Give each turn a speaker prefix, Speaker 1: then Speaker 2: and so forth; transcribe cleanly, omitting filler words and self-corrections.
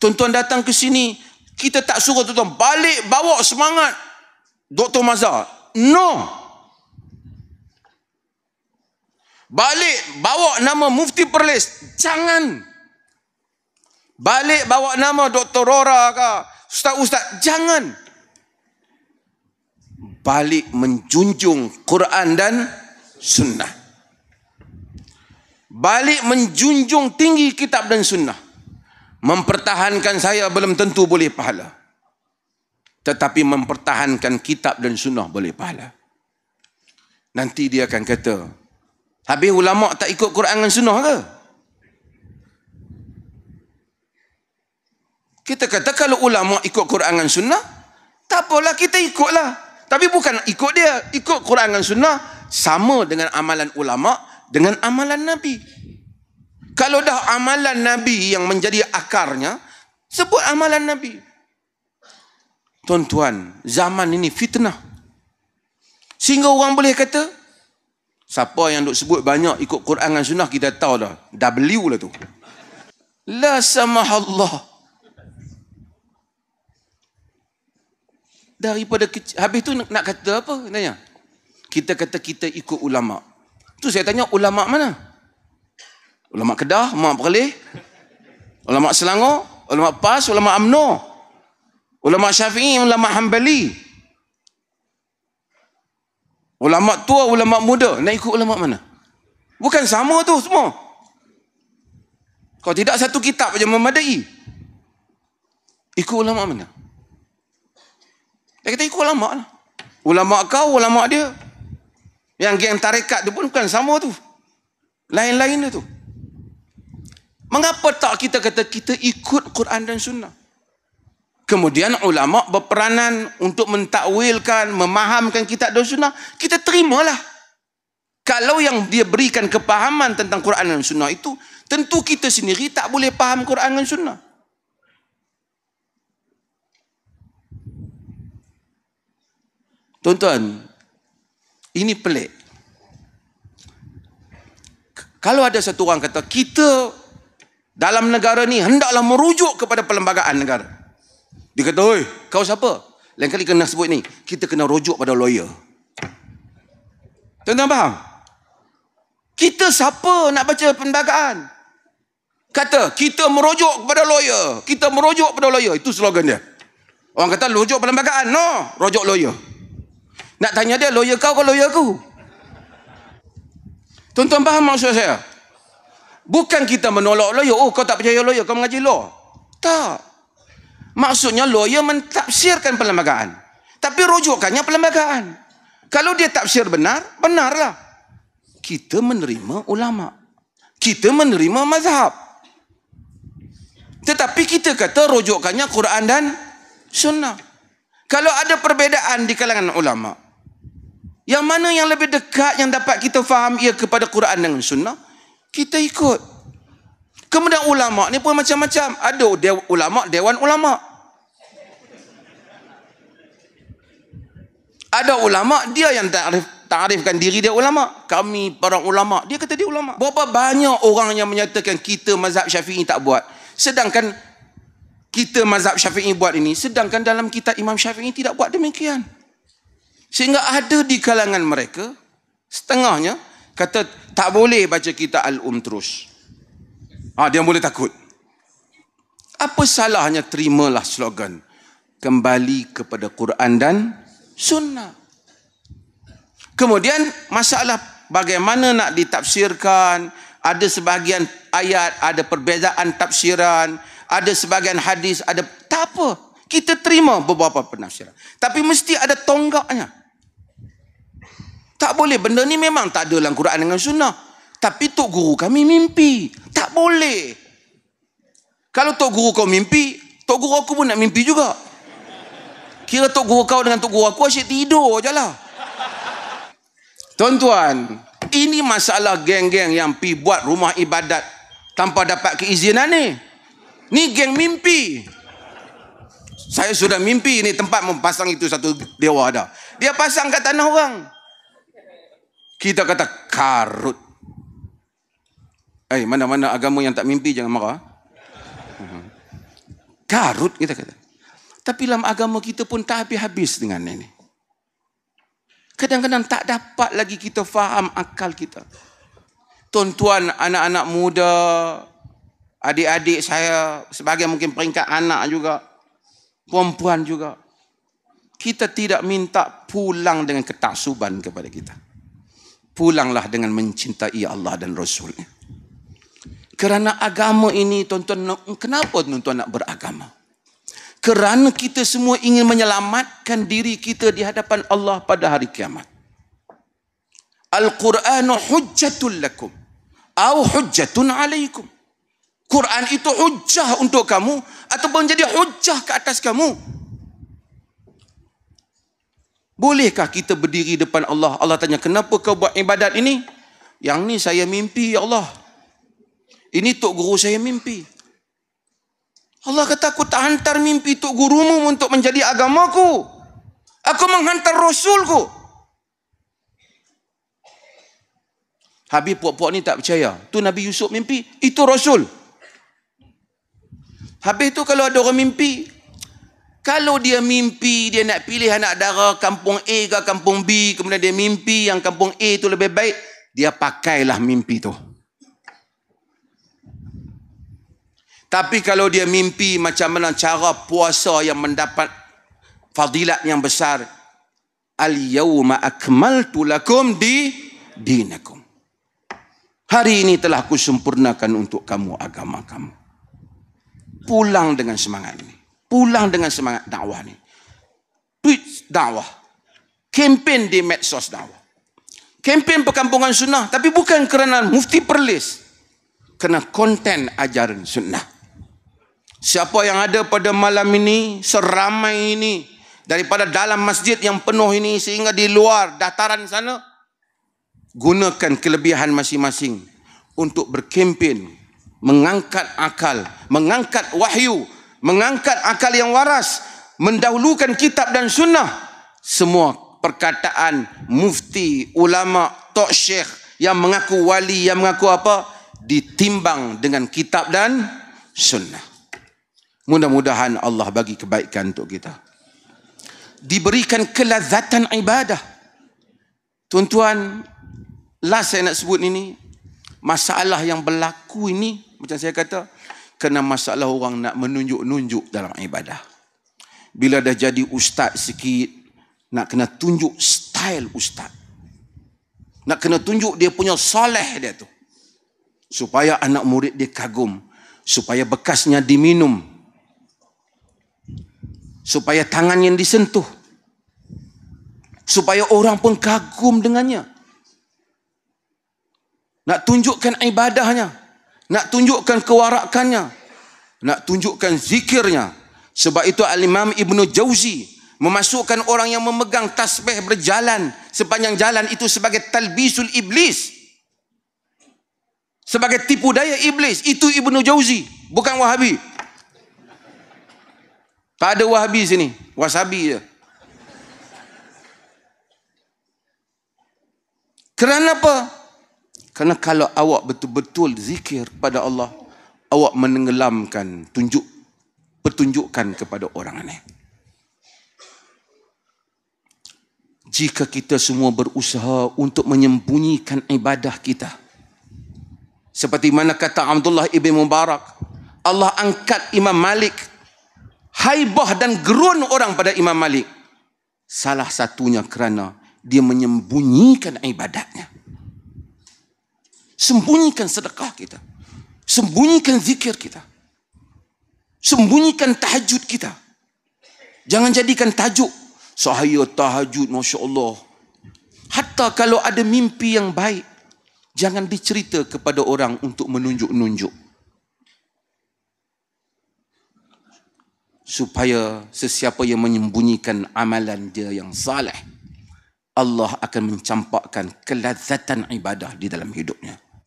Speaker 1: Tuan-tuan datang ke sini, kita tak suruh tuan-tuan balik bawa semangat Dr. Mazhar. No. Balik bawa nama Mufti Perlis. Jangan. Balik bawa nama Dr. Rora ke, ustaz-ustaz. Jangan. Balik menjunjung Quran dan sunnah. Balik menjunjung tinggi kitab dan sunnah. Mempertahankan saya belum tentu boleh pahala. Tetapi mempertahankan kitab dan sunnah boleh pahala. Nanti dia akan kata, habis ulama tak ikut Quran dan sunnah ke? Kita kata kalau ulama ikut Quran dan sunnah, tak apalah, kita ikutlah. Tapi bukan ikut dia. Ikut Quran dan sunnah sama dengan amalan ulama dengan amalan Nabi. Kalau dah amalan Nabi yang menjadi akarnya, sebut amalan Nabi. Tuan-tuan, zaman ini fitnah. Sehingga orang boleh kata, siapa yang duk sebut banyak ikut Quran dan sunnah, kita tahu dah. W lah tu. La samahallah. Daripada kecil. Habis tu nak kata apa? Tanya. Kita kata kita ikut ulama. Tu saya tanya, ulama mana? Ulama Kedah, ulama Perlis, ulama Selangor, ulama PAS, ulama UMNO, ulama Syafi'i, ulama Hanbali, ulama tua, ulama muda. Nak ikut ulama mana? Bukan sama tu semua. Kalau tidak satu kitab saja memadai. Ikut ulama mana? Dia kata ikut ulama lah. Ulama kau, ulama dia. Yang geng tarekat dia pun bukan sama tu. Lain-lain dia tu. Mengapa tak kita kata kita ikut Quran dan sunnah? Kemudian ulama berperanan untuk mentakwilkan, memahamkan kitab dan sunnah. Kita terimalah. Kalau yang dia berikan kepahaman tentang Quran dan sunnah itu, tentu kita sendiri tak boleh faham Quran dan sunnah. Tuan-tuan, ini pelik. Kalau ada satu orang kata, kita dalam negara ni hendaklah merujuk kepada perlembagaan negara. Dia kata, oi, kau siapa? Lain kali kena sebut ni, kita kena rujuk pada lawyer. Tuan-tuan faham? Kita siapa nak baca perlembagaan? Kata, kita merujuk kepada lawyer. Kita merujuk kepada lawyer. Itu slogan dia. Orang kata, rujuk perlembagaan. No, rujuk lawyer. Nak tanya dia, lawyer kau ke lawyer aku? Tuan-tuan faham maksud saya? Bukan kita menolak lawyer. Oh, kau tak percaya lawyer, kau mengaji law. Tak. Maksudnya lawyer mentafsirkan perlembagaan. Tapi rujukannya perlembagaan. Kalau dia tafsir benar, benarlah. Kita menerima ulama. Kita menerima mazhab. Tetapi kita kata rujukannya Quran dan sunnah. Kalau ada perbezaan di kalangan ulama, yang mana yang lebih dekat yang dapat kita faham ia kepada Quran dan sunnah, kita ikut. Kemudian ulama ni pun macam-macam. Ada ulama, dewan ulama. Ada ulama, dia yang ta'rifkan diri dia ulama. Kami para ulama. Dia kata dia ulama. Berapa banyak orang yang menyatakan kita mazhab Syafi'i tak buat. Sedangkan kita mazhab Syafi'i buat ini. Sedangkan dalam kitab Imam Syafi'i tidak buat demikian. Sehingga ada di kalangan mereka, setengahnya, kata tak boleh baca kitab Al-Terus. Dia boleh takut. Apa salahnya terimalah slogan kembali kepada Quran dan sunnah. Kemudian masalah bagaimana nak ditafsirkan, ada sebahagian ayat ada perbezaan tafsiran, ada sebahagian hadis ada, tak apa, kita terima beberapa penafsiran, tapi mesti ada tonggaknya. Tak boleh, benda ni memang tak ada dalam Quran dengan sunnah, tapi tok guru kami mimpi. Tak boleh. Kalau tok guru kau mimpi, tok guru aku pun nak mimpi juga. Kira tok guru kau dengan tok guru aku asyik tidur je lah. Tuan-tuan, ini masalah geng-geng yang pi buat rumah ibadat tanpa dapat keizinan ni. Ni geng mimpi. Saya sudah mimpi ni tempat mempasang itu satu dewa dah. Dia pasang kat tanah orang. Kita kata karut. Mana-mana agama yang tak mimpi jangan marah. Karut kita kata. Tapi dalam agama kita pun tak habis-habis dengan ini. Kadang-kadang tak dapat lagi kita faham akal kita. Tuan-tuan, anak-anak muda, adik-adik saya, sebagai mungkin peringkat anak juga, perempuan juga. Kita tidak minta pulang dengan ketaksuban kepada kita. Pulanglah dengan mencintai Allah dan Rasulnya. Kerana agama ini, tuan-tuan, kenapa tuan-tuan nak beragama? Kerana kita semua ingin menyelamatkan diri kita di hadapan Allah pada hari kiamat. Al-Quranu hujjatul lakum au hujjatun alaikum. Quran itu hujjah untuk kamu ataupun jadi hujjah ke atas kamu. Bolehkah kita berdiri depan Allah? Allah tanya, kenapa kau buat ibadat ini? Yang ni saya mimpi, ya Allah. Ini tok guru saya mimpi. Allah kata, aku tak hantar mimpi tok gurumu untuk menjadi agamaku. Aku menghantar Rasulku. Habis puak-puak ni tak percaya. Tu Nabi Yusuf mimpi, itu Rasul. Habis tu kalau ada orang mimpi, kalau dia mimpi, dia nak pilih anak dara kampung A ke kampung B, kemudian dia mimpi yang kampung A tu lebih baik, dia pakailah mimpi tu. Tapi kalau dia mimpi macam mana cara puasa yang mendapat fadilat yang besar, al-yawma akmaltu lakum dinakum. Hari ini telah kusempurnakan untuk kamu agama kamu. Pulang dengan semangat ini. Pulang dengan semangat dakwah ni. Tweet dakwah. Kempen di medsos dakwah. Kempen perkampungan sunnah. Tapi bukan kerana mufti Perlis. Kerana konten ajaran sunnah. Siapa yang ada pada malam ini, seramai ini, daripada dalam masjid yang penuh ini sehingga di luar dataran sana, gunakan kelebihan masing-masing untuk berkempen, mengangkat akal, mengangkat wahyu, mengangkat akal yang waras, mendahulukan kitab dan sunnah. Semua perkataan mufti, ulama, tok syekh yang mengaku wali, yang mengaku apa, ditimbang dengan kitab dan sunnah. Mudah-mudahan Allah bagi kebaikan untuk kita. Diberikan kelazatan ibadah. Tuan-tuan, last saya nak sebut ini, masalah yang berlaku ini, macam saya kata, kena masalah orang nak menunjuk-nunjuk dalam ibadah. Bila dah jadi ustaz sikit, nak kena tunjuk style ustaz. Nak kena tunjuk dia punya soleh dia tu. Supaya anak murid dia kagum. Supaya bekasnya diminum. Supaya tangannya disentuh. Supaya orang pun kagum dengannya. Nak tunjukkan ibadahnya. Nak tunjukkan kewarakannya. Nak tunjukkan zikirnya. Sebab itu Al-Imam Ibnu Jauzi memasukkan orang yang memegang tasbih berjalan sepanjang jalan itu sebagai talbisul iblis. Sebagai tipu daya iblis. Itu Ibnu Jauzi, bukan Wahabi. Tak ada Wahabi sini, wasabi je. Kerana apa? Kerana kalau awak betul-betul zikir pada Allah, awak menenggelamkan pertunjukan kepada orang ini. Jika kita semua berusaha untuk menyembunyikan ibadah kita, seperti mana kata Abdullah ibn Mubarak, Allah angkat Imam Malik, haibah dan gerun orang pada Imam Malik. Salah satunya kerana dia menyembunyikan ibadatnya. Sembunyikan sedekah kita. Sembunyikan zikir kita. Sembunyikan tahajud kita. Jangan jadikan tajuk, saya tahajud, Masya Allah. Hatta kalau ada mimpi yang baik, jangan dicerita kepada orang untuk menunjuk-nunjuk. Supaya sesiapa yang menyembunyikan amalan dia yang saleh, Allah akan mencampakkan kelazatan ibadah di dalam hidupnya.